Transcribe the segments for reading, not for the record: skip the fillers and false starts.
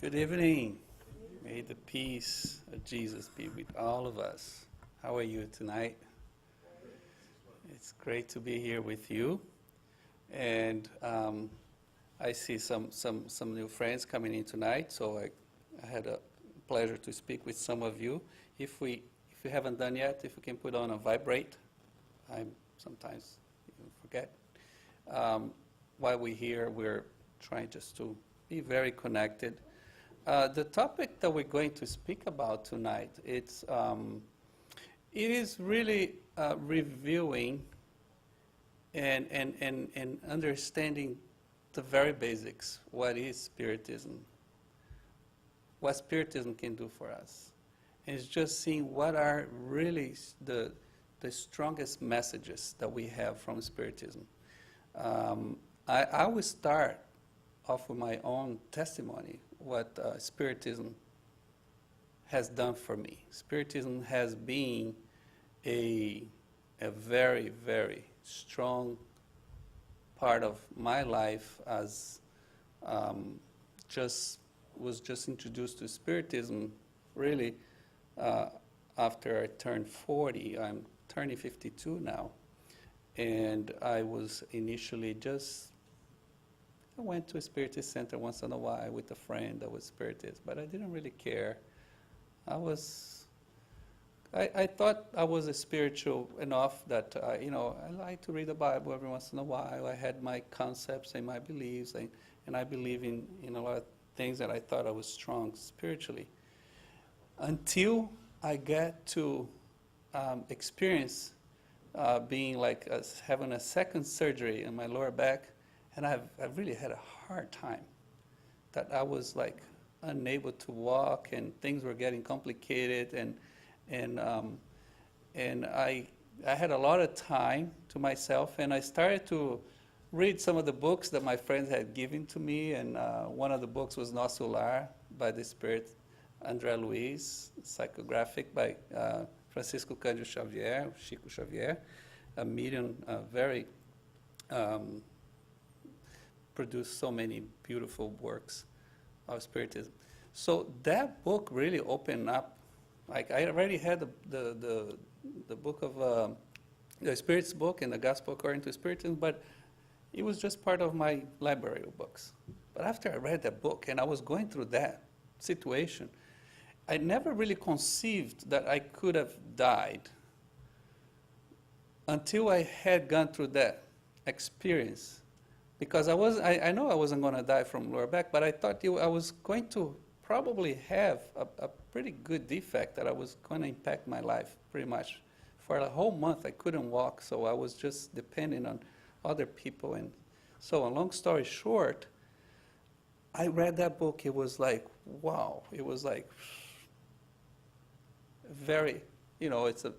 Good evening. May the peace of Jesus be with all of us. How are you tonight? It's great to be here with you. And I see some new friends coming in tonight, so I had a pleasure to speak with some of you. If you haven't done yet, if you can put on a vibrate, I sometimes even forget. While we're here, we're trying just to be very connected. The topic that we're going to speak about tonight, it is really reviewing and understanding the very basics. What is Spiritism? What Spiritism can do for us? And it's just seeing what are really the strongest messages that we have from Spiritism. I will start off with my own testimony, what Spiritism has done for me. Spiritism has been a very, very strong part of my life, as was just introduced to Spiritism really after I turned 40. I'm turning 52 now. And I was initially I went to a Spiritist center once in a while with a friend that was Spiritist, but I didn't really care. I thought I was spiritual enough that, I like to read the Bible every once in a while. I had my concepts and my beliefs, and I believe in a lot of things that I thought I was strong spiritually. Until I got to experience being like having a second surgery in my lower back, and I've really had a hard time. That I was like unable to walk, and things were getting complicated, and I had a lot of time to myself, and I started to read some of the books that my friends had given to me, and one of the books was Nosso Lar by the Spirit André Luiz, psychographic by Francisco Cândido Xavier, Chico Xavier, a medium, very produced so many beautiful works of Spiritism. So that book really opened up. Like, I already had the book of the Spirit's book and the Gospel according to Spiritism, but it was just part of my library of books. But after I read that book and I was going through that situation, I never really conceived that I could have died until I had gone through that experience. Because I know I wasn't going to die from lower back, but I thought I was going to probably have a pretty good defect that I was going to impact my life pretty much. For a whole month, I couldn't walk, so I was just depending on other people. And so, a long story short, I read that book. It was like, wow. It was like very, it's a.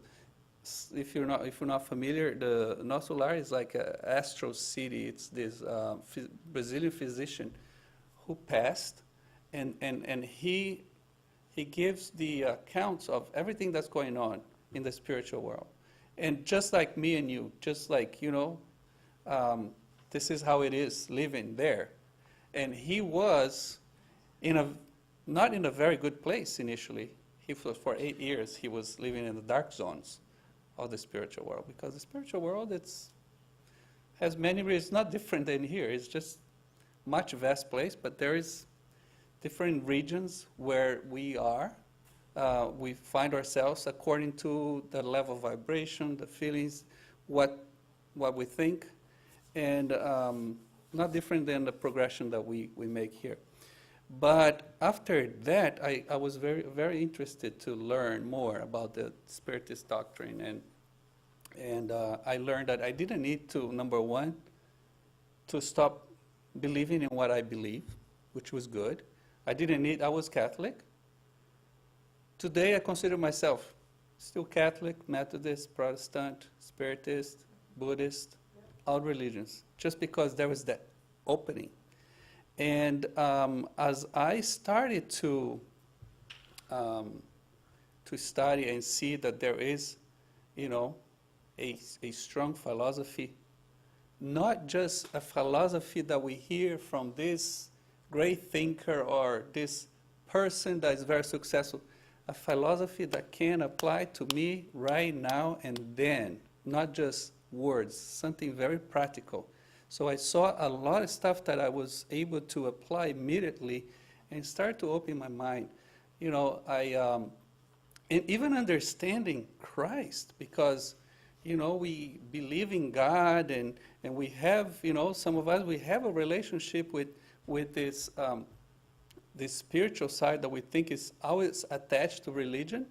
If you're not familiar, the Nosso Lar is like an astral city. It's this Brazilian physician who passed, and he gives the accounts of everything that's going on in the spiritual world. And just like me and you, just like, this is how it is living there. And he was not in a very good place initially. For 8 years, he was living in the dark zones of the spiritual world, because the spiritual world has many reasons. It's not different than here. It's just much vast place, but there is different regions where we are. We find ourselves according to the level of vibration, the feelings, what we think, and not different than the progression that we make here. But after that, I was very, very interested to learn more about the Spiritist doctrine, and I learned that I didn't need to, number one, to stop believing in what I believe, which was good. I was Catholic. Today I consider myself still Catholic, Methodist, Protestant, Spiritist, Buddhist, all religions, just because there was that opening. And as I started to study and see that there is, a strong philosophy, not just a philosophy that we hear from this great thinker or this person that is very successful, a philosophy that can apply to me right now and then, not just words, something very practical. So I saw a lot of stuff that I was able to apply immediately and start to open my mind. You know, and even understanding Christ, because, you know, we believe in God, and we have, you know, some of us, we have a relationship with this, this spiritual side that we think is always attached to religion.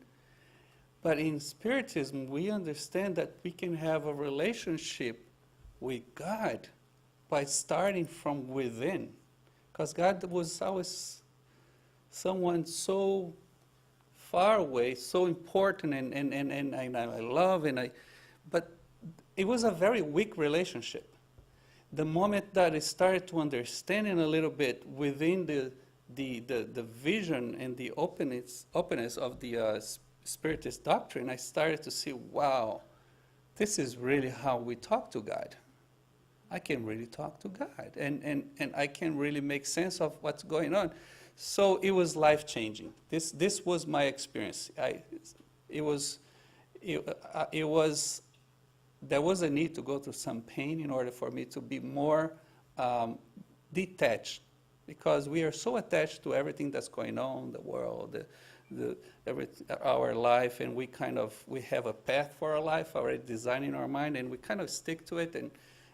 But in Spiritism, we understand that we can have a relationship with God by starting from within. Because God was always someone so far away, so important, and I love, but it was a very weak relationship. The moment that I started to understand it a little bit within the vision and the openness of the Spiritist doctrine, I started to see, wow, this is really how we talk to God. I can really talk to God, and I can really make sense of what's going on. So it was life-changing. This was my experience. There was a need to go through some pain in order for me to be more detached, because we are so attached to everything that's going on, the world, our life, and we have a path for our life already designed in our mind, and we kind of stick to it, and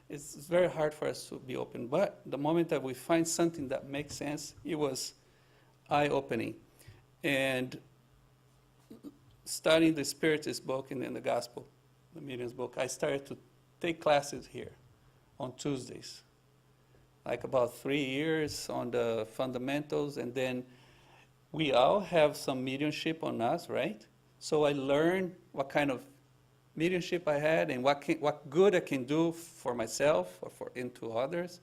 it's very hard for us to be open. But the moment that we find something that makes sense, it was eye-opening. And studying the Spiritist book and then the Gospel, the Medium's book, I started to take classes here on Tuesdays, like about 3 years on the fundamentals, and then we all have some mediumship on us, right? So I learned what kind of mediumship I had and what good I can do for myself or into others,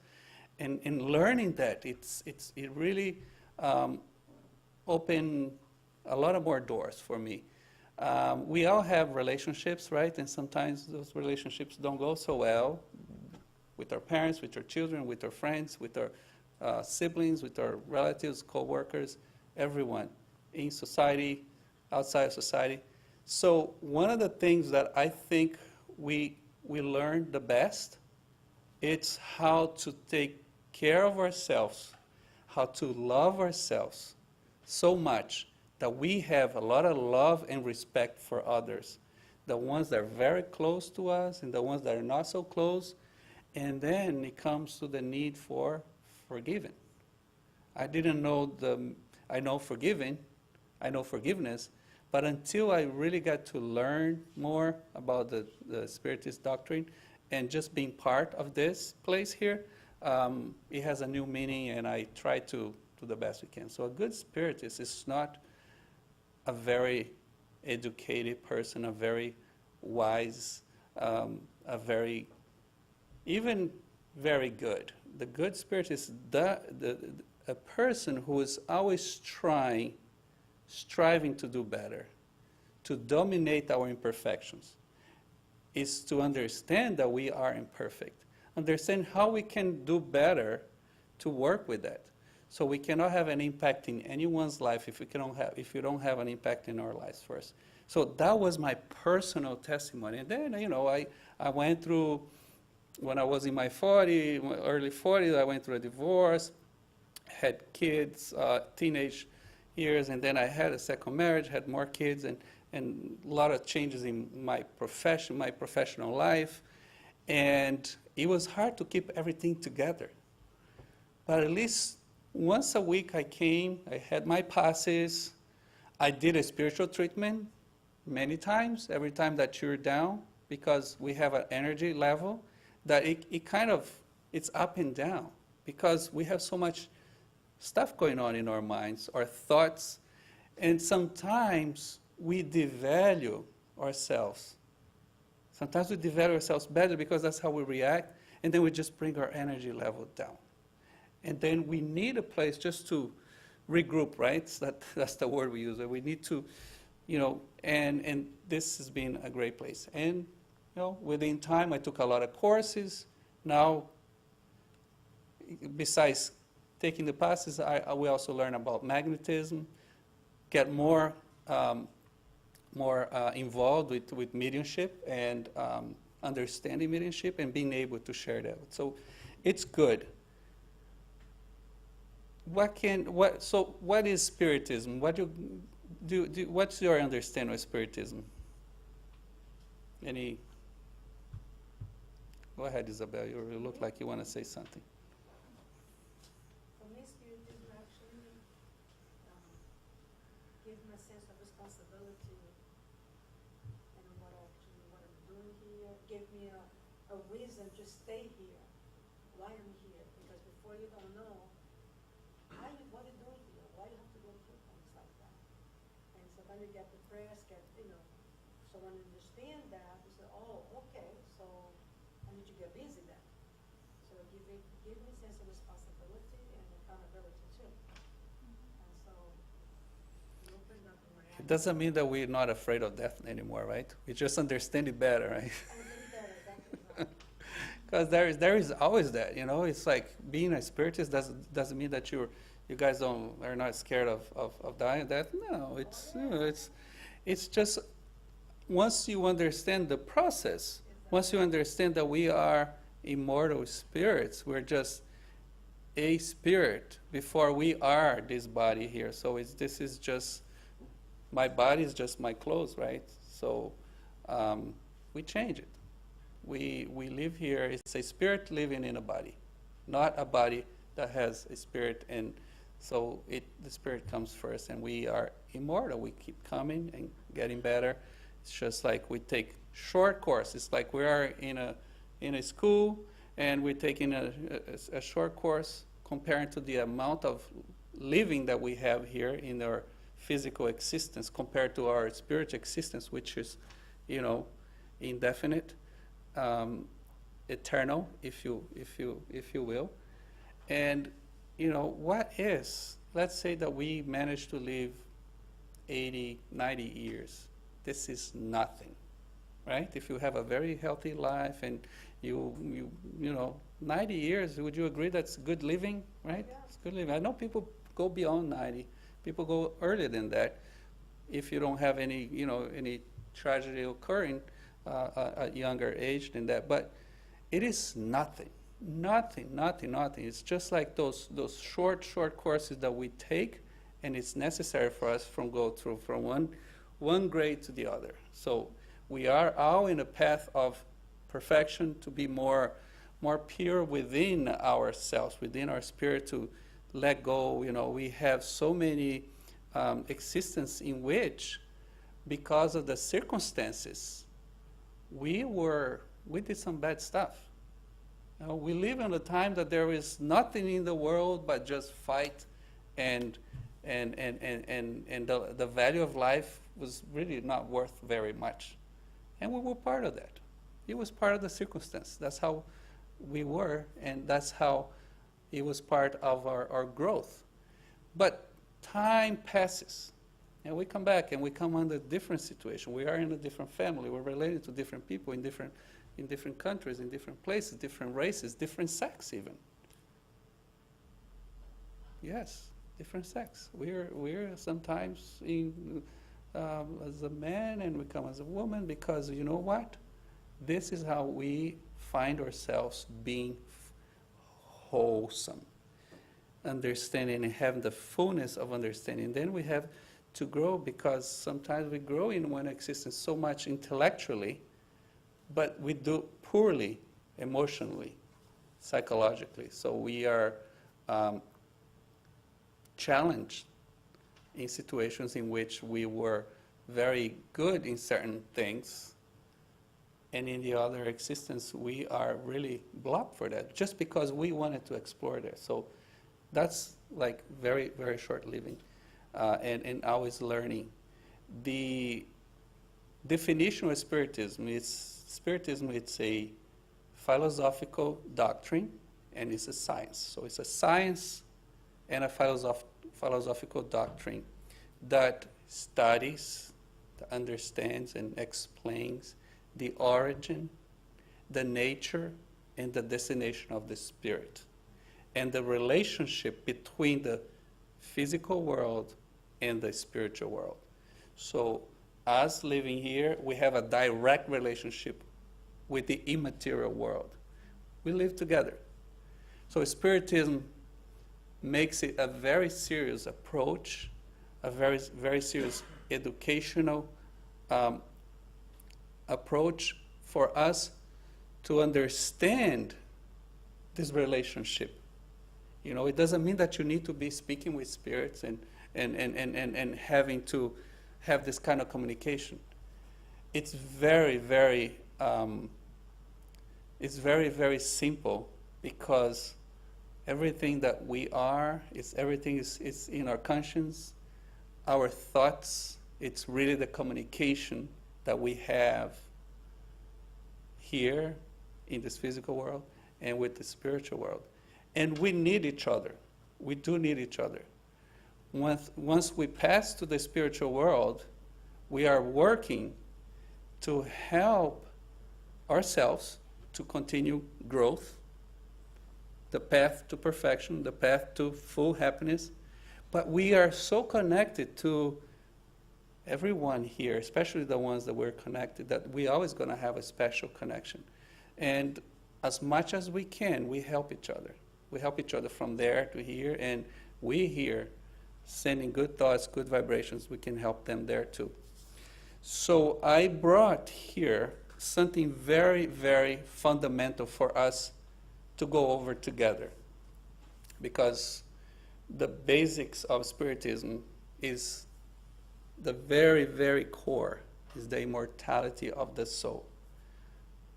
and in learning that, it really opened a lot of more doors for me. We all have relationships, right? And sometimes those relationships don't go so well with our parents, with our children, with our friends, with our siblings, with our relatives, co-workers, everyone in society, outside of society. So one of the things that I think we learn the best, it's how to take care of ourselves, how to love ourselves so much that we have a lot of love and respect for others, the ones that are very close to us and the ones that are not so close. And then it comes to the need for forgiving. I didn't know I know forgiveness, but until I really got to learn more about the Spiritist doctrine and just being part of this place here, it has a new meaning, and I try to do the best we can. So a good Spiritist is not a very educated person, a very wise, even very good. The good Spiritist is a person who is always striving to do better, to dominate our imperfections, is to understand that we are imperfect, understand how we can do better to work with that. So we cannot have an impact in anyone's life if you don't have an impact in our lives first. So that was my personal testimony. And then, you know, I went through, when I was in my early 40s, I went through a divorce, had kids, teenage years, and then I had a second marriage, had more kids, and a lot of changes in my profession, my professional life. And it was hard to keep everything together. But at least once a week I came, I had my passes, I did a spiritual treatment many times, every time that you're down, because we have an energy level that it's up and down, because we have so much stuff going on in our minds, our thoughts, and sometimes we devalue ourselves. Sometimes we devalue ourselves better because that's how we react, and then we just bring our energy level down. And then we need a place just to regroup, right? That's the word we use. We need to, you know, and this has been a great place. And, you know, within time, I took a lot of courses. Now, besides taking the passes, we also learn about magnetism, get more involved with mediumship and understanding mediumship and being able to share that. So it's good. What is Spiritism? What's your understanding of Spiritism? Go ahead, Isabel. You look like you want to say something. For me, Spiritism actually gives me a sense of responsibility in what I'm doing here. Gave me a reason to stay here, why I'm here. Because before you don't know, what are you doing here? Why you have to go through things like that? And so then you get depressed, so when you understand that, you say, oh, okay, so I need to get busy then. So give me a sense of responsibility and accountability too. And so it opened up my eyes. It doesn't mean that we're not afraid of death anymore, right? We just understand it better, right? Because there is always that, It's like being a spiritist doesn't mean that you guys are not scared of dying. That no, it's just once you understand the process, once you understand that we are immortal spirits, we're just a spirit before we are this body here. So this is just my body is just my clothes, right? So we change it. We live here. It's a spirit living in a body, not a body that has a spirit. And so the spirit comes first, and we are immortal. We keep coming and getting better. It's just like we take short course. It's like we are in a school, and we're taking a short course comparing to the amount of living that we have here in our physical existence compared to our spiritual existence, which is, indefinite. Eternal, if you will. And let's say that we managed to live 80, 90 years. This is nothing, right? If you have a very healthy life and you 90 years, would you agree that's good living, right? Yeah. It's good living. I know people go beyond 90. People go earlier than that if you don't have any tragedy occurring at younger age than that. But it is nothing. It's just like those short courses that we take, and it's necessary for us go through from one grade to the other. So we are all in a path of perfection to be more pure within ourselves, within our spirit, to let go. We have so many existence in which, because of the circumstances, we did some bad stuff. We live in a time that there is nothing in the world but just fight, and the value of life was really not worth very much. And we were part of that. It was part of the circumstance. That's how we were, and that's how it was part of our growth. But time passes, and we come back, and we come under a different situation. We are in a different family. We're related to different people in different countries, in different places, different races, different sex even. Yes, different sex. We're sometimes as a man, and we come as a woman, because you know what? This is how we find ourselves being wholesome, understanding and having the fullness of understanding. Then we have to grow, because sometimes we grow in one existence so much intellectually, but we do poorly emotionally, psychologically. So we are challenged in situations in which we were very good in certain things, and in the other existence we are really blocked for that, just because we wanted to explore there. So that's like very, very short living, and always learning. The definition of Spiritism, it's a philosophical doctrine, and it's a science. So it's a science and a philosophical doctrine that studies, that understands and explains the origin, the nature, and the destination of the spirit. and the relationship between the physical world and the spiritual world. So us living here, we have a direct relationship with the immaterial world. We live together. So Spiritism makes it a very serious approach, a very, very serious educational approach for us to understand this relationship. You know, it doesn't mean that you need to be speaking with spirits and having to have this kind of communication. It's very, very simple, because everything that we are, everything is in our conscience, our thoughts. It's really the communication that we have here in this physical world and with the spiritual world. And we need each other. We do need each other. Once we pass to the spiritual world, we are working to help ourselves to continue growth, the path to perfection, the path to full happiness. But we are so connected to everyone here, especially the ones that we're connected, that we're always going to have a special connection. And as much as we can, we help each other. We help each other from there to here, and we here, sending good thoughts, good vibrations, we can help them there too. So I brought here something very, very fundamental for us to go over together, because the basics of Spiritism is the very, very core, is the immortality of the soul.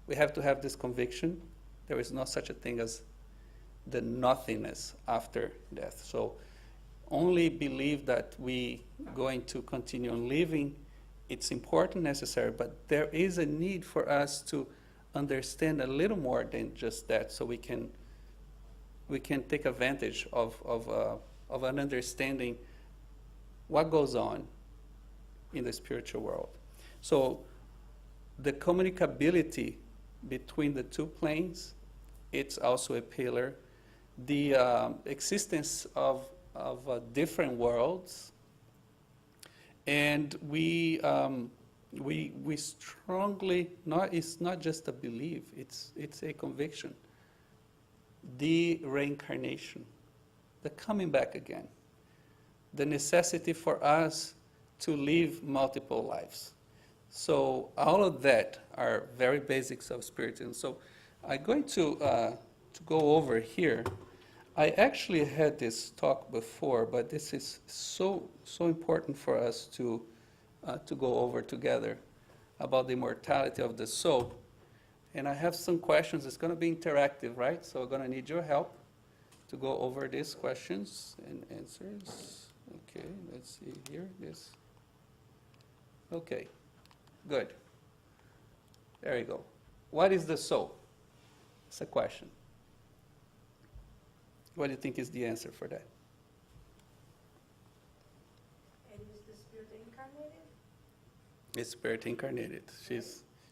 We have to have this conviction. There is no such a thing as the nothingness after death. So only believe that we going to continue on living. It's important, necessary, but there is a need for us to understand a little more than just that, so we can take advantage of an understanding what goes on in the spiritual world. So the communicability between the two planes, it's also a pillar. The existence of different worlds, and we strongly, it's not just a belief, it's a conviction. The reincarnation, the coming back again, the necessity for us to live multiple lives. So all of that are very basics of Spiritism. So I'm going to go over here. I actually had this talk before, but this is so important for us to go over together about the immortality of the soul. And I have some questions. It's going to be interactive, right? So I'm going to need your help to go over these questions and answers. Okay, let's see here. This. Okay, good. There you go. What is the soul? It's a question. What do you think is the answer for that? And is the spirit incarnated? It's spirit incarnated.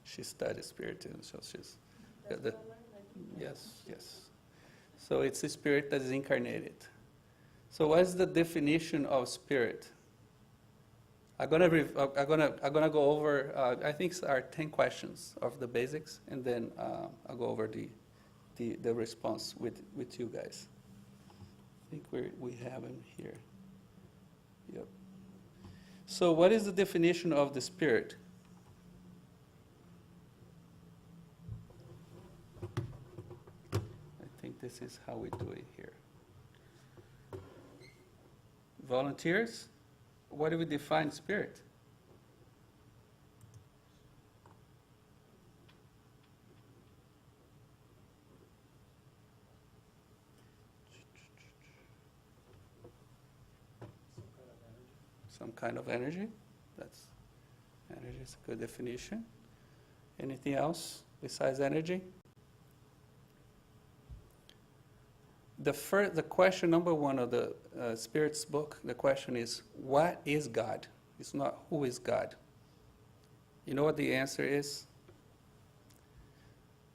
She studies Spiritism, so she's That's the, what I learned. yes. So it's a spirit that is incarnated. So what is the definition of spirit? I'm gonna go over. I think are 10 questions of the basics, and then I'll go over the response with you guys. I think we have them here. Yep. So what is the definition of the spirit? I think this is how we do it here. Volunteers, what do we define spirit? Some kind of energy. That's energy is a good definition. Anything else besides energy? The question number one of the Spirit's book, the question is, what is God? It's not who is God. You know what the answer is?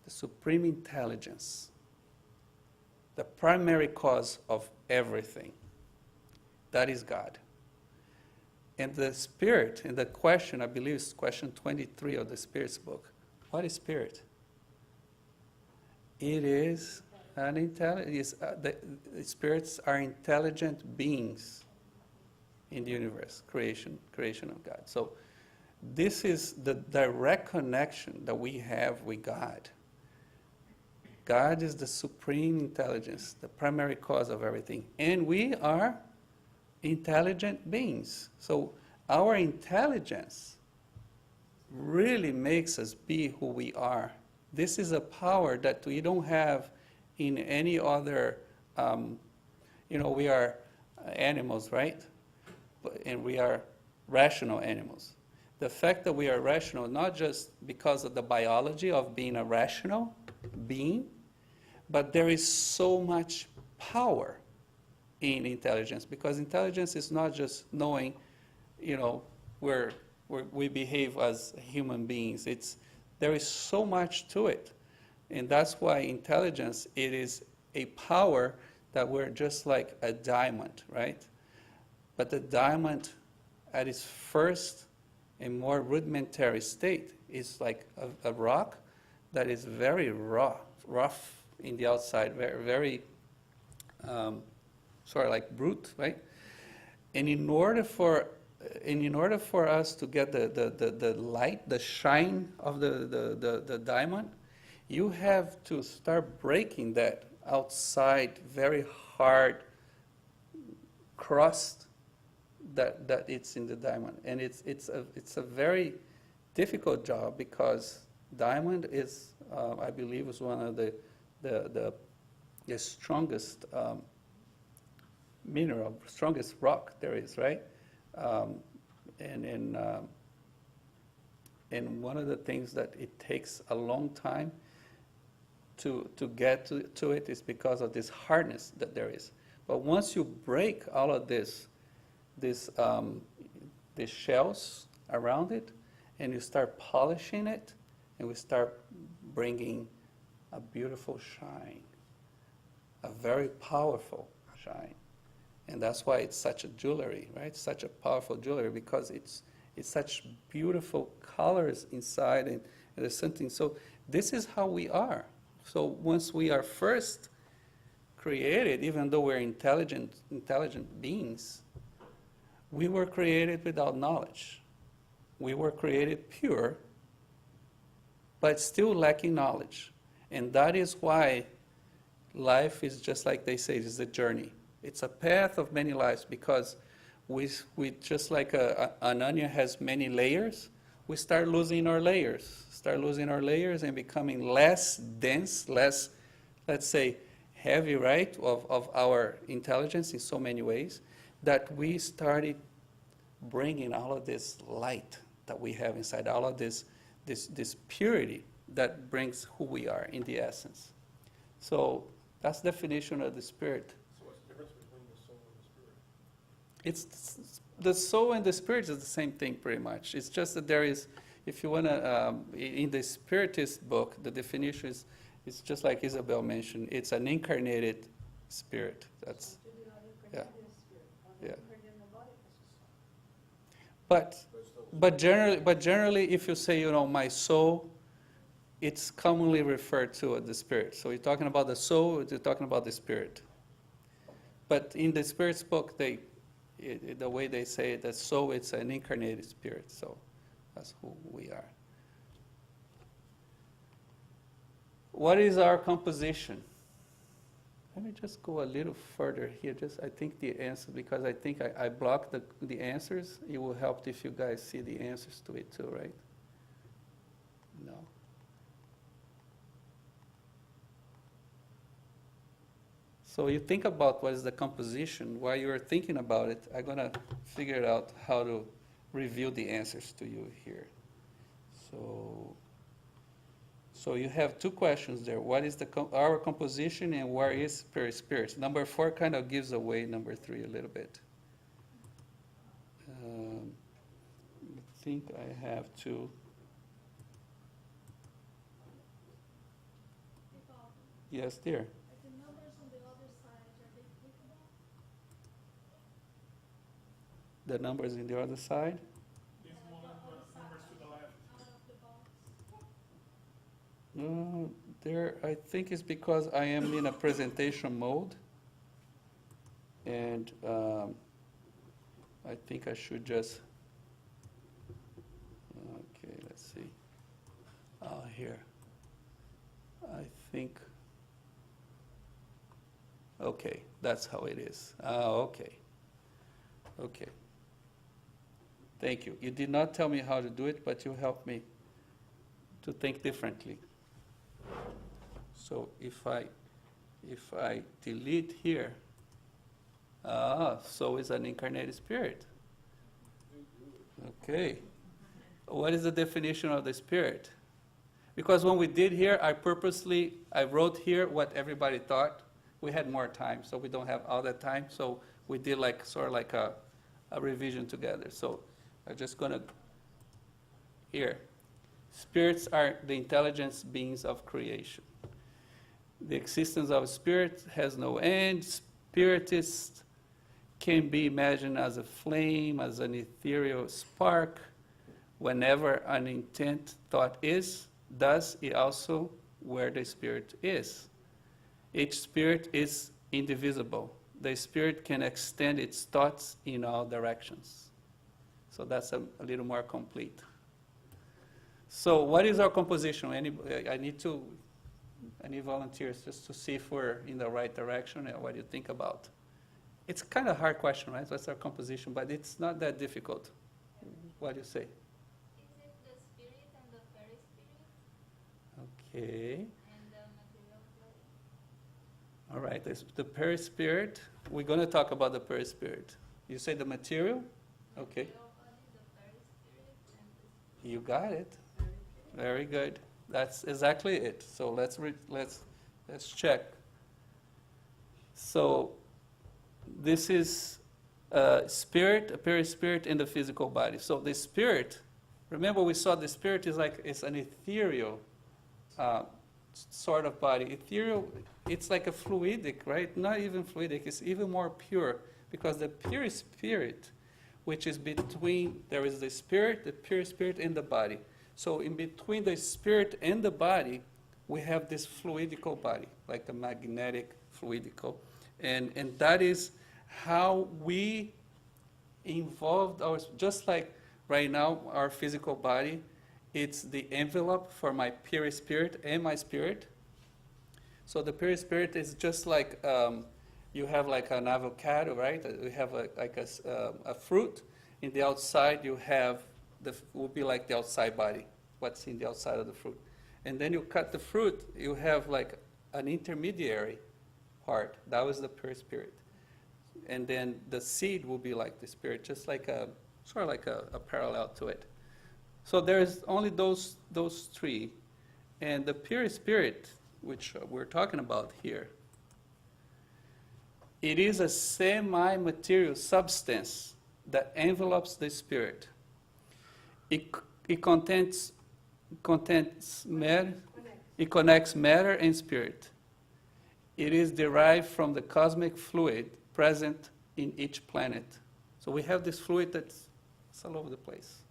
The supreme intelligence. the primary cause of everything. That is God. And the spirit, and the question, I believe is question 23 of the Spirit's book. What is spirit? It is an intelligence. The spirits are intelligent beings in the universe, creation of God. So this is the direct connection that we have with God. God is the supreme intelligence, the primary cause of everything. And we are intelligent beings. So our intelligence really makes us be who we are. This is a power that we don't have in any other, we are animals, right? And we are rational animals. The fact that we are rational, not just because of the biology of being a rational being, but there is so much power in intelligence, because intelligence is not just knowing, we behave as human beings. There is so much to it. And that's why intelligence, it is a power that we're just like a diamond, right? But the diamond at its first and more rudimentary state is like a rock that is very rough in the outside, very sort of like brute, right? And in order for us to get the light, the shine of the diamond, you have to start breaking that outside very hard crust that it's in the diamond. And it's a very difficult job, because diamond is, I believe, is one of the strongest mineral, strongest rock there is, right? And one of the things that it takes a long time to get to it is because of this hardness that there is. But once you break all of these shells around it, and you start polishing it, and we start bringing a beautiful shine, a very powerful shine. And that's why it's such a jewelry, right? Such a powerful jewelry, because it's such beautiful colors inside, and there's something. So this is how we are. So once we are first created, even though we're intelligent beings, we were created without knowledge. We were created pure, but still lacking knowledge. And that is why life is, just like they say, is a journey. It's a path of many lives, because we just like an onion has many layers, we start losing our layers and becoming less dense, less, let's say, heavy, right, of our intelligence in so many ways, that we started bringing all of this light that we have inside, all of this purity that brings who we are in the essence. So that's the definition of the spirit. So what's the difference between the soul and the spirit? It's the soul and the spirit is the same thing, pretty much. It's just that there is, if you want to, in the Spiritist book, the definition is, it's just like Isabel mentioned, it's an incarnated spirit. That's, yeah. Yeah. But generally, if you say, my soul, it's commonly referred to as the spirit. So you're talking about the soul, you're talking about the spirit. But in the Spirit's book, the way they say it, the soul, it's an incarnated spirit. So that's who we are. What is our composition? Let me just go a little further here. I think the answer, because I think I blocked the answers. It will help if you guys see the answers to it too, right? No. So you think about what is the composition. While you're thinking about it, I'm going to figure out how to reveal the answers to you here. So you have two questions there. What is our composition, and where is spirit? Number 4 kind of gives away number 3 a little bit. I think I have to. Yes, dear. The numbers on the The numbers in the other side. These numbers to the left. There, I think it's because I am in a presentation mode, and I think I should just. Okay, let's see. Here. I think. Okay, that's how it is. Okay. Okay. Thank you. You did not tell me how to do it, but you helped me to think differently. So if I delete here, so is an incarnated spirit. Okay. What is the definition of the spirit? Because when we did here, I wrote here what everybody thought. We had more time, so we don't have all that time. So we did like sort of like a revision together. So I'm just gonna here. Spirits are the intelligence beings of creation. The existence of spirit has no end. Spiritist can be imagined as a flame, as an ethereal spark. Whenever an intent thought is, thus it also where the spirit is. Each spirit is indivisible. The spirit can extend its thoughts in all directions. So that's a little more complete. So what is our composition? I need volunteers just to see if we're in the right direction and what do you think about. It's kind of a hard question, right? What's our composition? But it's not that difficult. What do you say? Is it the spirit and the perispirit Okay. and the material body? All right. The perispirit. We're going to talk about the perispirit. You say the material? Okay. Material body, the perispirit, and the You got it. Very good. That's exactly it. So let's check. So this is spirit, a perispirit in the physical body. So the spirit, remember we saw the spirit is like it's an ethereal sort of body. Ethereal, it's like a fluidic, right? Not even fluidic. It's even more pure because the perispirit, which is between, there is the spirit, the perispirit, and the body. So in between the spirit and the body, we have this fluidical body, like a magnetic fluidical. And that is how we involved our, just like right now, our physical body, it's the envelope for my perispirit and my spirit. So the perispirit is just like, you have like an avocado, right? You have a fruit. In the outside, you have will be like the outside body, what's in the outside of the fruit. And then you cut the fruit, you have like an intermediary part. That was the perispirit. And then the seed will be like the spirit, just like sort of like a parallel to it. So there's only those three. And the perispirit, which we're talking about here, it is a semi-material substance that envelopes the spirit. It contains matter. It connects matter and spirit. It is derived from the cosmic fluid present in each planet. So we have this fluid that's all over the place.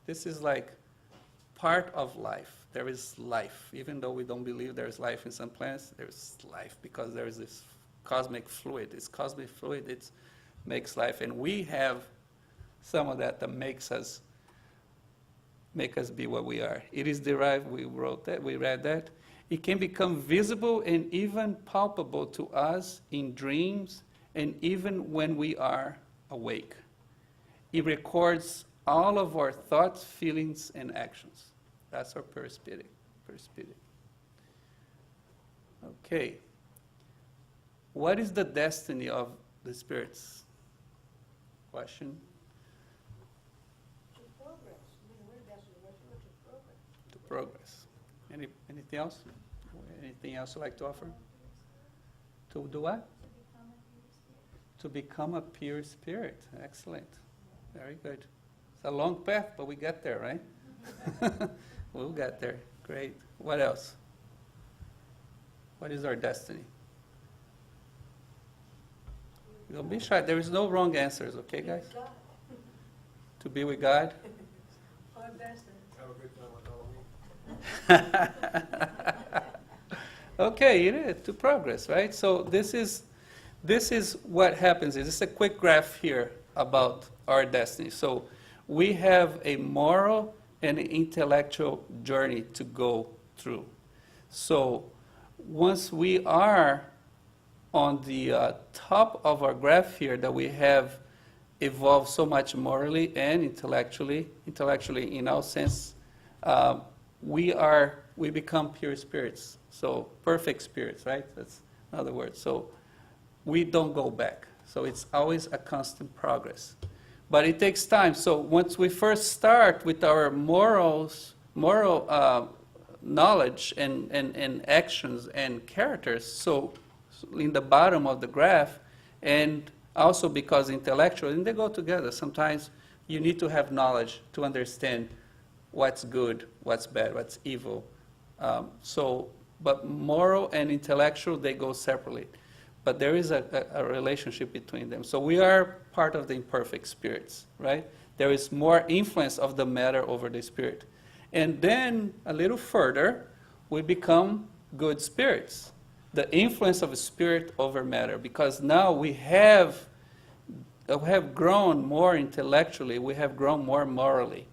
This is like part of life. There is life. Even though we don't believe there is life in some planets, there's life because there is this cosmic fluid. This cosmic fluid, it makes life. And we have some of that makes us be what we are. It is derived, we read that. It can become visible and even palpable to us in dreams and even when we are awake. It records all of our thoughts, feelings, and actions. That's our perispirit. Okay. What is the destiny of the spirits? Question? To progress. Anything else? Anything else you'd like to offer? To do what? To become a pure spirit. Excellent. Very good. It's a long path, but we get there, right? We'll get there. Great. What else? What is our destiny? Don't be shy. There is no wrong answers, okay, guys? God, To be with God. our destiny. Have a good time with Halloween. Okay, you need to progress, right? So this is what happens. This is a quick graph here about our destiny. So we have a moral and intellectual journey to go through. So once we are on the top of our graph here, that we have evolved so much morally and intellectually in our sense, we become pure spirits. So perfect spirits, right? That's another word. So we don't go back. So it's always a constant progress. But it takes time. So once we first start with our moral knowledge and actions and characters, so in the bottom of the graph, and also because intellectual, and they go together. Sometimes you need to have knowledge to understand what's good, what's bad, what's evil. But moral and intellectual, they go separately. But there is a relationship between them. So we are part of the imperfect spirits, right? There is more influence of the matter over the spirit. And then, a little further, we become good spirits. The influence of spirit over matter, because now we have grown more intellectually, we have grown more morally.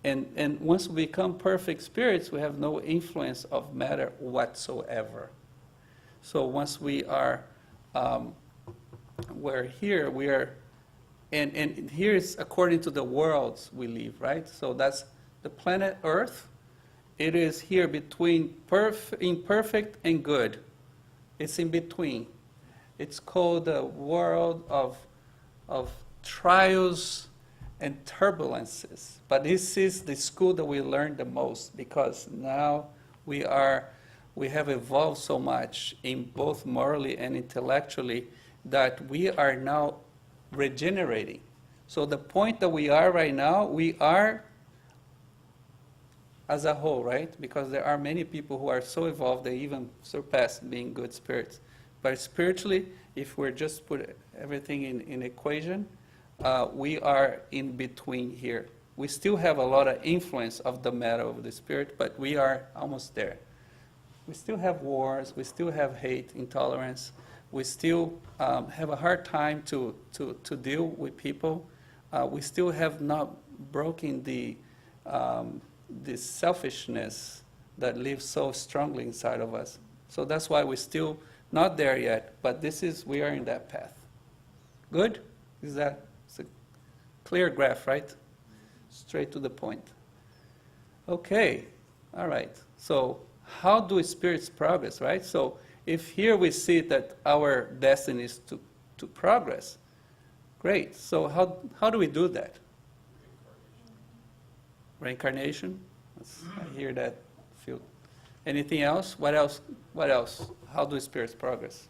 And once we become perfect spirits, we have no influence of matter whatsoever. So once we are, we're here, we are, and here is according to the worlds we live, right? So that's the planet Earth. It is here between imperfect and good. It's in between. It's called the world of trials and turbulences. But this is the school that we learn the most, because now we have evolved so much in both morally and intellectually that we are now regenerating. So the point that we are right now, we are as a whole, right? Because there are many people who are so evolved they even surpass being good spirits. But spiritually, if we're just put everything in equation, we are in between here. We still have a lot of influence of the matter of the spirit, but we are almost there. We still have wars, we still have hate, intolerance, we still have a hard time to deal with people. We still have not broken the selfishness that lives so strongly inside of us. So that's why we're still not there yet, but we are in that path. Good? It's a clear graph, right? Straight to the point. Okay, all right. So how do spirits progress, right? So if here we see that our destiny is to progress, great. So how do we do that? Reincarnation? I hear that. Anything else? What else? What else? How do spirits progress?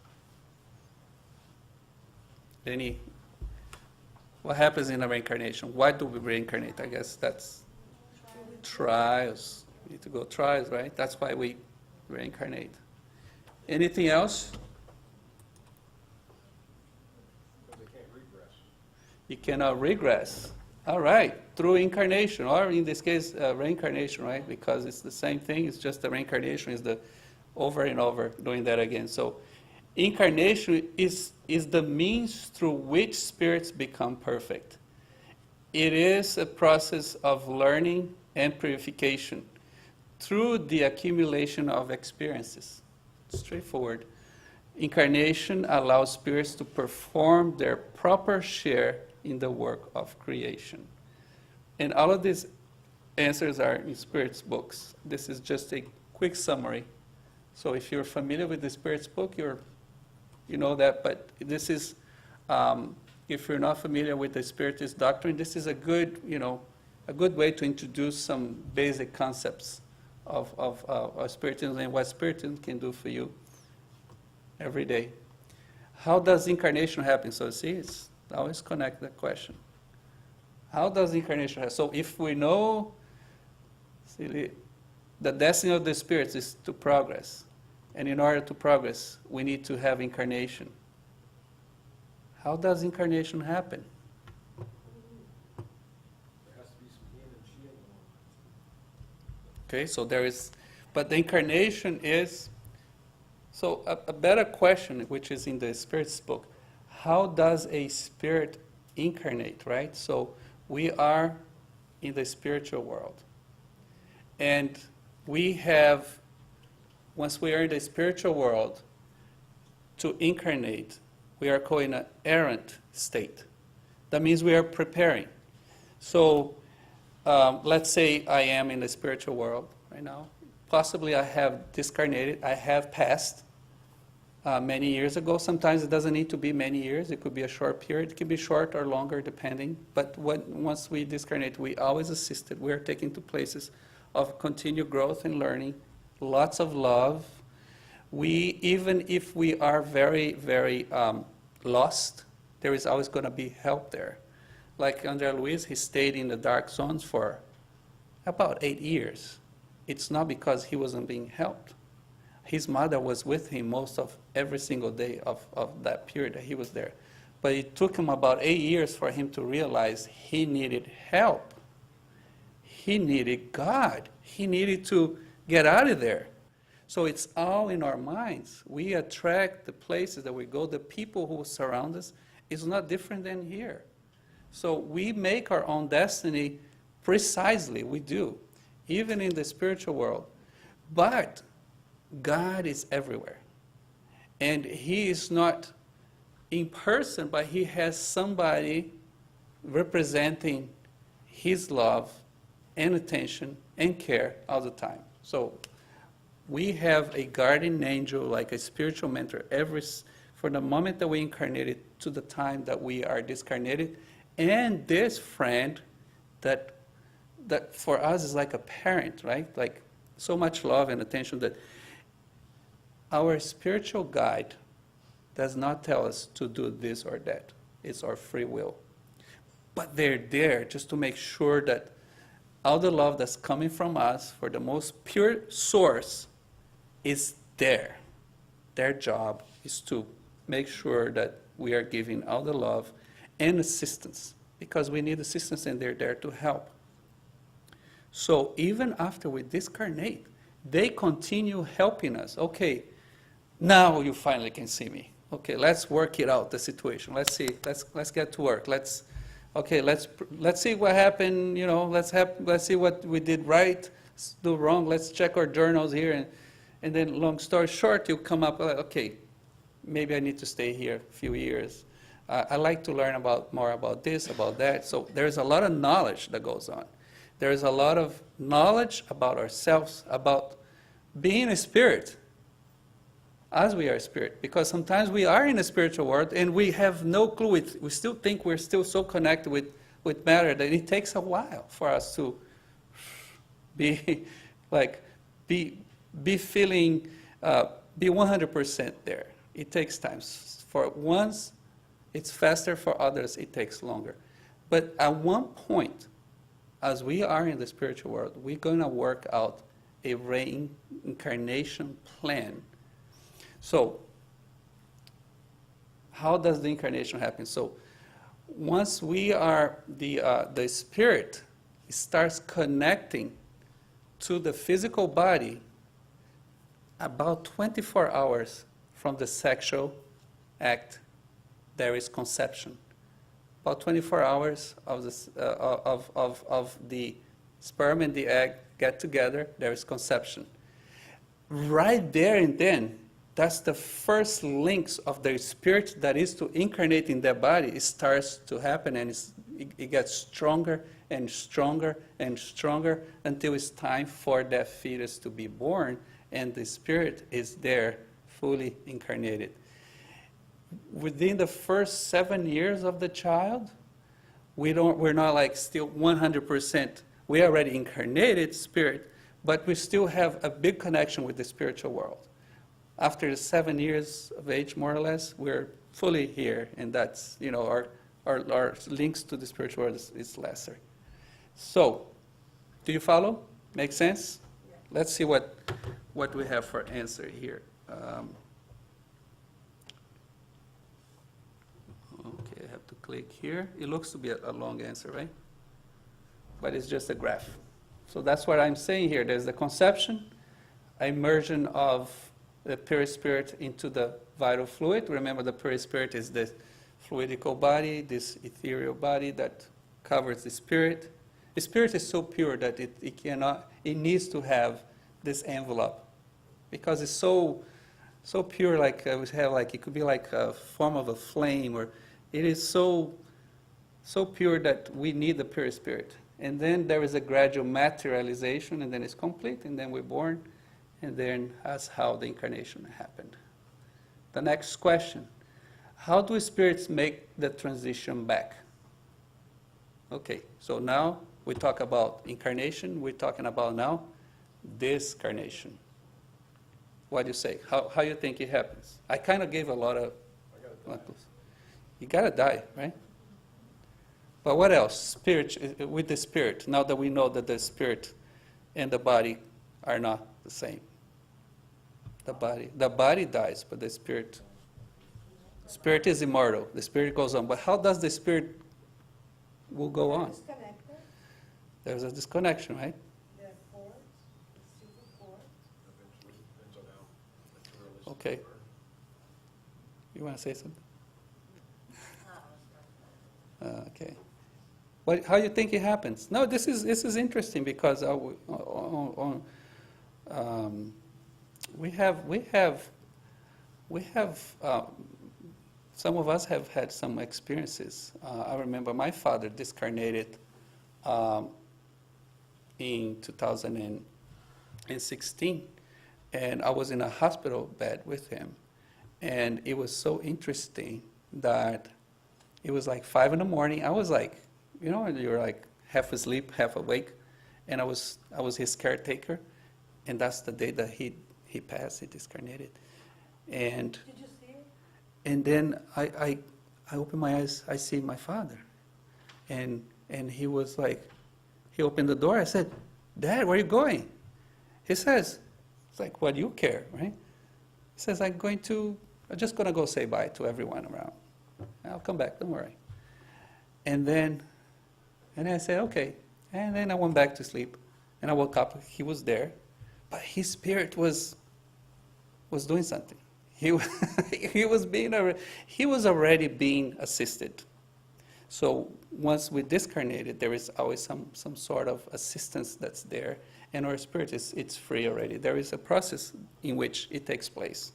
What happens in a reincarnation? Why do we reincarnate? I guess that's trials. We need to go trials, right? That's why we reincarnate. Anything else? Because they can't regress. You cannot regress. All right, through incarnation, or in this case, reincarnation, right? Because it's the same thing, it's just the reincarnation is the over and over doing that again. So incarnation is the means through which spirits become perfect. It is a process of learning and purification through the accumulation of experiences. Straightforward. Incarnation allows spirits to perform their proper share in the work of creation. And all of these answers are in Spirit's books. This is just a quick summary. So if you're familiar with the Spirit's book, you know that, but this is, if you're not familiar with the Spiritist doctrine, this is a good way to introduce some basic concepts of Spiritism and what Spiritism can do for you every day. How does incarnation happen? So see, it's always connect the question. How does incarnation happen? So if we know, see, the destiny of the spirits is to progress. And in order to progress, we need to have incarnation. How does incarnation happen? There has to be some yin and yang going on. Okay, so there is, but the incarnation is, so a better question, which is in the Spiritist book, how does a spirit incarnate, right? So we are in the spiritual world. And we have, once we are in the spiritual world, to incarnate, we are going an errant state. That means we are preparing. So let's say I am in the spiritual world right now. Possibly I have discarnated, I have passed many years ago. Sometimes it doesn't need to be many years. It could be a short period. It could be short or longer, depending. But once we discarnate, we always assisted. We are taken to places of continued growth and learning, lots of love. We, even if we are very, very lost, there is always going to be help there. Like André Luiz, he stayed in the dark zones for about 8 years. It's not because he wasn't being helped. His mother was with him most of every single day of that period that he was there. But it took him about 8 years for him to realize he needed help. He needed God. He needed to get out of there. So it's all in our minds. We attract the places that we go, the people who surround us. Is not different than here. So we make our own destiny precisely, we do, even in the spiritual world. But God is everywhere. And He is not in person, but He has somebody representing His love and attention and care all the time. So we have a guardian angel, like a spiritual mentor, from the moment that we incarnated to the time that we are discarnated. And this friend that for us is like a parent, right? Like so much love and attention that our spiritual guide does not tell us to do this or that. It's our free will. But they're there just to make sure that all the love that's coming from us for the most pure source is there. Their job is to make sure that we are giving all the love and assistance, because we need assistance and they're there to help. So even after we discarnate, they continue helping us. Okay, now you finally can see me. Okay, let's work it out, the situation. Let's see, let's get to work. Let's see what happened, let's see what we did right, do wrong. Let's check our journals here. And then long story short, you come up, okay, maybe I need to stay here a few years. I like to learn more about this, about that. So there's a lot of knowledge that goes on. There's a lot of knowledge about ourselves, about being a spirit, as we are a spirit. Because sometimes we are in a spiritual world and we have no clue. We still think we're still so connected with matter that it takes a while for us to be feeling, be 100% there. It takes time. For once, it's faster. For others, it takes longer. But at one point, as we are in the spiritual world, we're going to work out a reincarnation plan. So, how does the incarnation happen? So, once we are, the spirit starts connecting to the physical body about 24 hours from the sexual act, there is conception. About 24 hours of the sperm and the egg get together, there is conception. Right there and then, that's the first links of the spirit that is to incarnate in their body. It starts to happen, and it gets stronger and stronger and stronger until it's time for that fetus to be born, and the spirit is there, fully incarnated. Within the first 7 years of the child, we're not like still 100%. We already incarnated spirit, but we still have a big connection with the spiritual world. After the 7 years of age, more or less, we're fully here, and that's, our links to the spiritual world is lesser. So, do you follow? Make sense? Yeah. Let's see what we have for answer here. click here. It looks to be a long answer, right? But it's just a graph. So that's what I'm saying here. There's the conception, immersion of the perispirit into the vital fluid. Remember, the perispirit is the fluidical body, this ethereal body that covers the spirit. The spirit is so pure that it needs to have this envelope, because it's so pure, like it could be like a form of a flame, or it is so pure that we need the perispirit. And then there is a gradual materialization, and then it's complete, and then we're born, and then that's how the incarnation happened. The next question: how do spirits make the transition back? Okay, so now we talk about incarnation, we're talking about now discarnation. What do you say? How you think it happens? I kind of gave a lot of... You gotta die, right? But what else? Spirit, with the spirit, now that we know that the spirit and the body are not the same. The body dies, but the spirit is immortal. The spirit goes on. But how does the spirit will go on? Disconnected, There's a disconnection, right? the cord, the silver cord. Eventually, depends on how materialistic Okay. you are. You want to say something? Okay. How do you think it happens? No, this is interesting, because we have some of us have had some experiences. I remember my father discarnated in 2016, and I was in a hospital bed with him, and it was so interesting that it was like 5 a.m. I was like, you're like half asleep, half awake, and I was his caretaker, and that's the day that he passed, he discarnated, and Did you see it? and then I open my eyes, I see my father, and he was like, he opened the door. I said, "Dad, where are you going?" He says, "It's like, what do you care, right?" He says, I'm just going to go say bye to everyone around. I'll come back, don't worry." And then I said, okay. And then I went back to sleep, and I woke up. He was there, but his spirit was doing something. He was already being assisted. So once we discarnated, there is always some sort of assistance that's there, and our spirit it's free already. There is a process in which it takes place.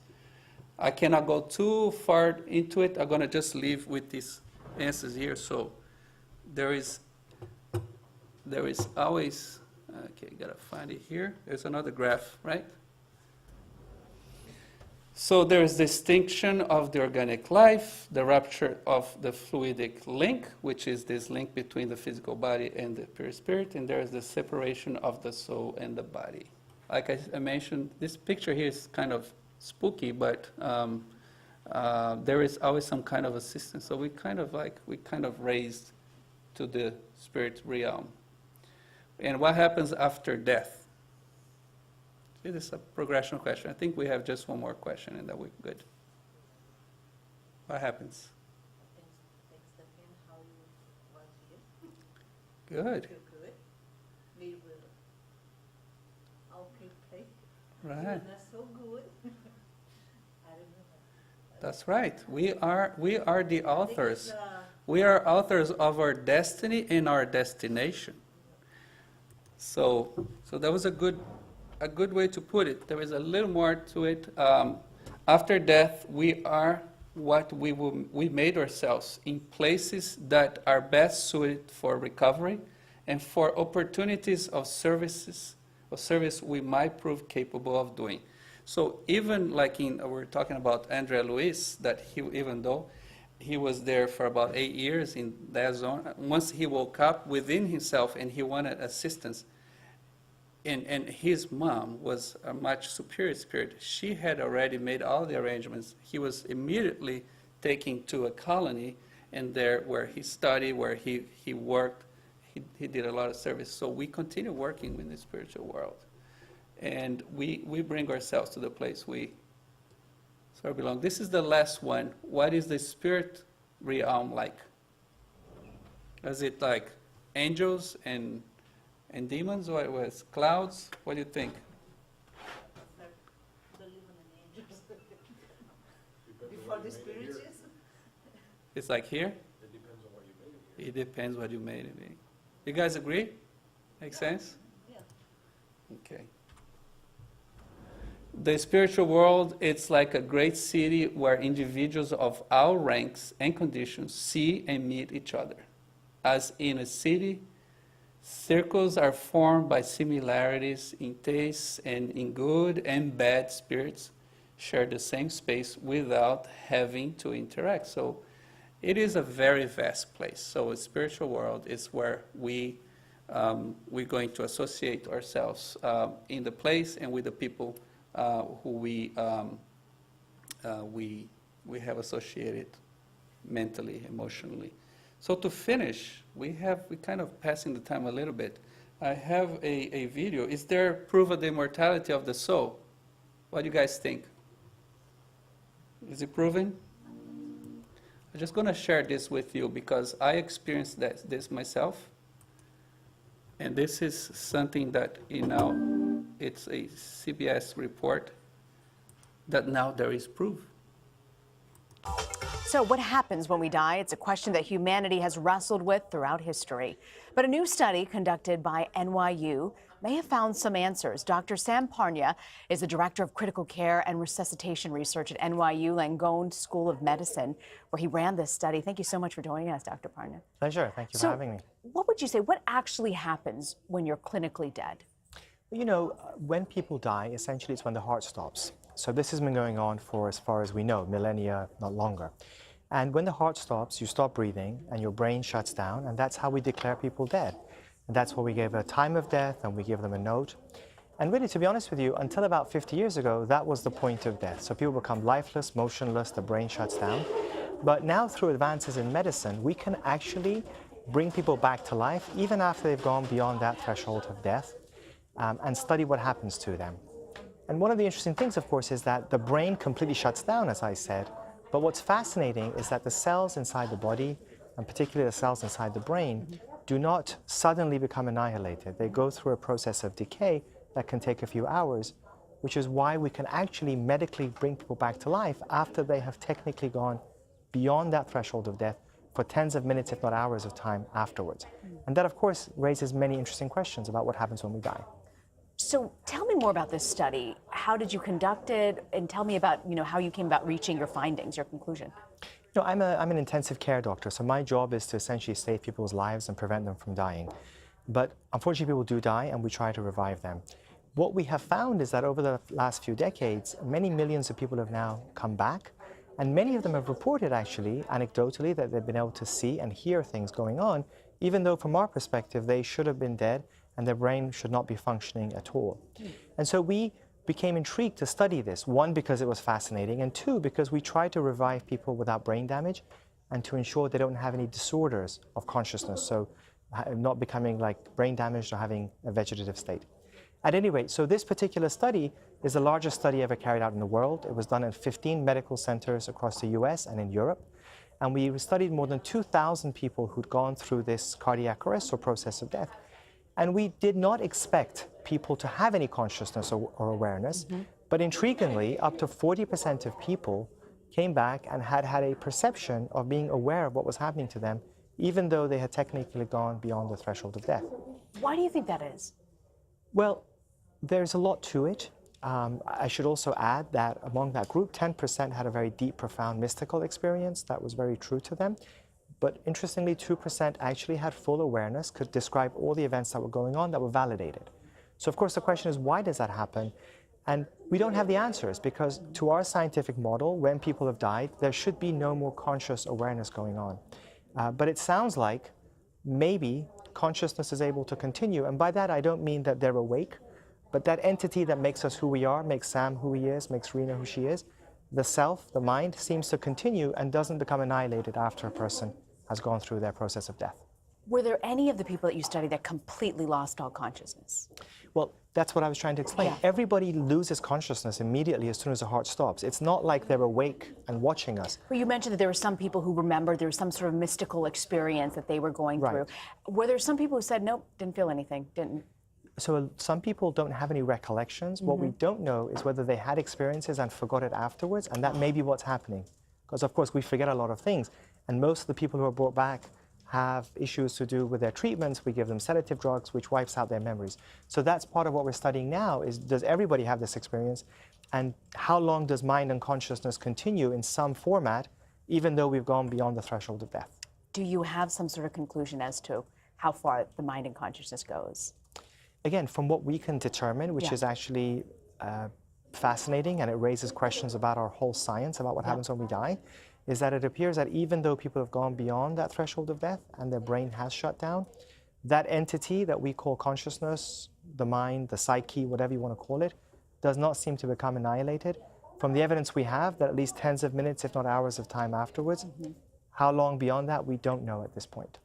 I cannot go too far into it. I'm going to just leave with these answers here. So there is always, okay, got to find it here. There's another graph, right? So there is distinction of the organic life, the rupture of the fluidic link, which is this link between the physical body and the perispirit, and there is the separation of the soul and the body. Like I mentioned, this picture here is kind of spooky, but there is always some kind of assistance. So we kind of raised to the spirit realm. And what happens after death? It is a progression question. I think we have just one more question, and then we're good. What happens? Things depend how you was here. Good. Feel good. Me will. Okay, play. Right. Not so good. I don't know. That's right. We are the authors. I think it's, We are authors of our destiny and our destination. So that was a good way to put it. There is a little more to it. After death, we are what we made ourselves in places that are best suited for recovery and for opportunities of service we might prove capable of doing. So even like we're talking about Andrea Luis, that even though he was there for about 8 years in that zone, once he woke up within himself and he wanted assistance, and his mom was a much superior spirit. She had already made all the arrangements. He was immediately taken to a colony, and there where he studied, where he worked, he did a lot of service. So we continue working in the spiritual world. And we bring ourselves to the place we sort of belong. This is the last one. What is the spirit realm like? Is it like angels and demons, or it was clouds? What do you think? Start believing in angels. Depends on Before what the you made it here. Spiritism. It's like here? It depends on what you made it here. It depends what you made it be. You guys agree? Makes sense? Yeah. Okay. The spiritual world, it's like a great city where individuals of all ranks and conditions see and meet each other. As in a city, circles are formed by similarities in tastes, and in good and bad spirits share the same space without having to interact. So it is a very vast place. So a spiritual world is where we're going to associate ourselves in the place and with the people who we have associated mentally, emotionally. So to finish, we kind of passing the time a little bit. I have a video. Is there proof of the immortality of the soul? What do you guys think? Is it proven? I'm just going to share this with you because I experienced this myself. And this is something that, it's a CBS report that now there is proof. So what happens when we die? It's a question that humanity has wrestled with throughout history. But a new study conducted by NYU may have found some answers. Dr. Sam Parnia is the director of critical care and resuscitation research at NYU Langone School of Medicine, where he ran this study. Thank you so much for joining us, Dr. Parnia. Pleasure. Thank you for having me. What would you say, what actually happens when you're clinically dead? You know, when people die, essentially it's when the heart stops. So this has been going on for, as far as we know, millennia, not longer. And when the heart stops, you stop breathing and your brain shuts down, and that's how we declare people dead. And that's why we give a time of death and we give them a note. And really, to be honest with you, until about 50 years ago, that was the point of death. So people become lifeless, motionless, the brain shuts down. But now through advances in medicine, we can actually bring people back to life even after they've gone beyond that threshold of death, and study what happens to them. And one of the interesting things, of course, is that the brain completely shuts down, as I said. But what's fascinating is that the cells inside the body, and particularly the cells inside the brain, do not suddenly become annihilated. They go through a process of decay that can take a few hours, which is why we can actually medically bring people back to life after they have technically gone beyond that threshold of death for tens of minutes, if not hours of time afterwards. And that, of course, raises many interesting questions about what happens when we die. So tell me more about this study. How did you conduct it? And tell me about, how you came about reaching your findings, your conclusion. You know, I'm an intensive care doctor, so my job is to essentially save people's lives and prevent them from dying. But unfortunately, people do die, and we try to revive them. What we have found is that over the last few decades, many millions of people have now come back, and many of them have reported, actually, anecdotally, that they've been able to see and hear things going on, even though from our perspective, they should have been dead and their brain should not be functioning at all. And so we became intrigued to study this, one, because it was fascinating, and two, because we tried to revive people without brain damage and to ensure they don't have any disorders of consciousness, so not becoming like brain damaged or having a vegetative state. At any rate, so this particular study is the largest study ever carried out in the world. It was done in 15 medical centers across the US and in Europe. And we studied more than 2,000 people who'd gone through this cardiac arrest or process of death. And we did not expect people to have any consciousness or awareness, but intriguingly, up to 40% of people came back and had a perception of being aware of what was happening to them, even though they had technically gone beyond the threshold of death. Why do you think that is? Well, there's a lot to it. I should also add that among that group, 10% had a very deep, profound mystical experience that was very true to them. But interestingly, 2% actually had full awareness, could describe all the events that were going on that were validated. So of course the question is, why does that happen? And we don't have the answers, because to our scientific model, when people have died, there should be no more conscious awareness going on. But it sounds like maybe consciousness is able to continue. And by that, I don't mean that they're awake, but that entity that makes us who we are, makes Sam who he is, makes Rena who she is, the self, the mind, seems to continue and doesn't become annihilated after a person has gone through their process of death. Were there any of the people that you studied that completely lost all consciousness? Well, That's what I was trying to explain. Yeah. Everybody loses consciousness immediately as soon as the heart stops. It's not like they're awake and watching us. Well, you mentioned that there were some people who remembered there was some sort of mystical experience that they were going Right. through. Were there some people who said, nope, didn't feel anything, didn't? So some people don't have any recollections. What we don't know is whether they had experiences and forgot it afterwards, and that may be what's happening. Because of course we forget a lot of things, and most of the people who are brought back have issues to do with their treatments. We give them sedative drugs, which wipes out their memories. So that's part of what we're studying now is, does everybody have this experience? And how long does mind and consciousness continue in some format, even though we've gone beyond the threshold of death? Do you have some sort of conclusion as to how far the mind and consciousness goes? Again, from what we can determine, which Yeah. is actually fascinating, and it raises questions about our whole science, about what happens when we die, is that it appears that even though people have gone beyond that threshold of death and their brain has shut down, that entity that we call consciousness, the mind, the psyche, whatever you want to call it, does not seem to become annihilated. From the evidence we have, that at least tens of minutes, if not hours of time afterwards. How long beyond that, we don't know at this point.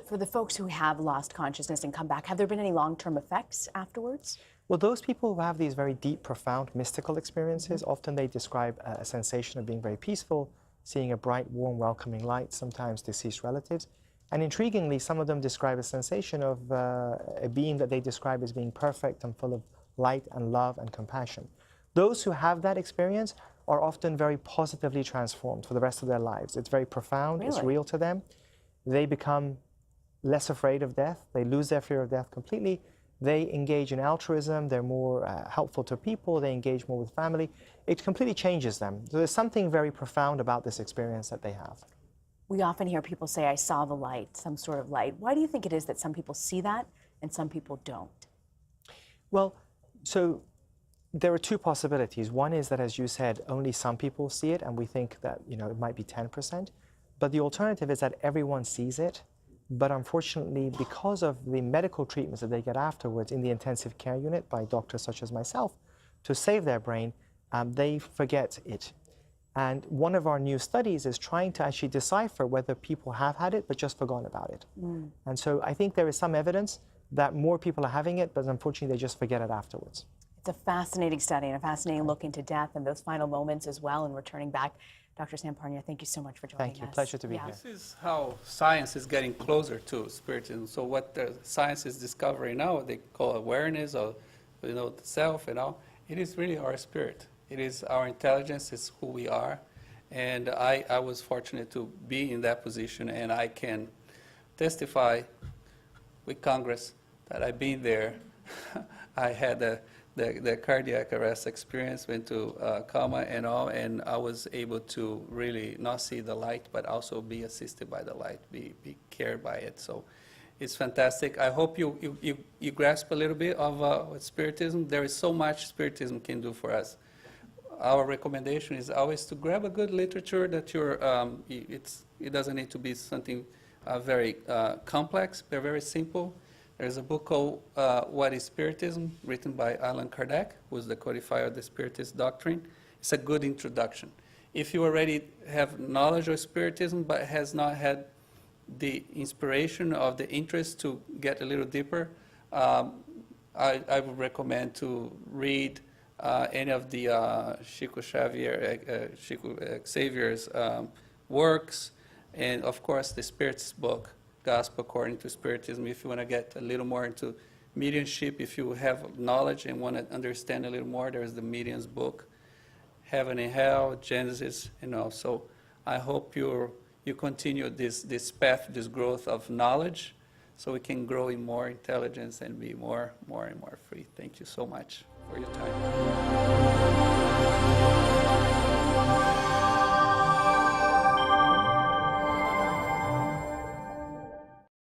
For the folks who have lost consciousness and come back, have there been any long-term effects afterwards? Well, those people who have these very deep, profound, mystical experiences, often they describe a sensation of being very peaceful, seeing a bright, warm, welcoming light, sometimes deceased relatives. And intriguingly, some of them describe a sensation of a being that they describe as being perfect and full of light and love and compassion. Those who have that experience are often very positively transformed for the rest of their lives. It's very profound, it's Really? real to them. They become less afraid of death, they lose their fear of death completely. They engage in altruism, they're more helpful to people, they engage more with family. It completely changes them. So there's something very profound about this experience that they have. We often hear people say, I saw the light, some sort of light. Why do you think it is that some people see that and some people don't? Well, so there are two possibilities. One is that, as you said, only some people see it, and we think that it might be 10%. But the alternative is that everyone sees it. But unfortunately, because of the medical treatments that they get afterwards in the intensive care unit by doctors such as myself, to save their brain, they forget it. And one of our new studies is trying to actually decipher whether people have had it but just forgotten about it. And so I think there is some evidence that more people are having it, but unfortunately they just forget it afterwards. It's a fascinating study and a fascinating look into death and those final moments as well and returning back. Dr. Samparnia, thank you so much for joining us. Thank you. Pleasure to be here. This is how science is getting closer to Spiritism. So what the science is discovering now, they call awareness or the self and all, it is really our spirit. It is our intelligence, it's who we are. And I was fortunate to be in that position, and I can testify with Congress that I've been there. I had the cardiac arrest experience, went to coma and all, and I was able to really not see the light, but also be assisted by the light, be cared by it. So it's fantastic. I hope you grasp a little bit of what Spiritism. There is so much Spiritism can do for us. Our recommendation is always to grab a good literature that it doesn't need to be something very complex, but very simple. There's a book called What is Spiritism, written by Allan Kardec, who's the codifier of the Spiritist doctrine. It's a good introduction. If you already have knowledge of Spiritism but has not had the inspiration of the interest to get a little deeper, I would recommend to read any of the Chico Xavier's works, and of course the Spiritist book, Gospel According to Spiritism, if you want to get a little more into mediumship, if you have knowledge and want to understand a little more, there's the Medium's book, Heaven and Hell, Genesis, So I hope you continue this path, this growth of knowledge, so we can grow in more intelligence and be more and more free. Thank you so much for your time.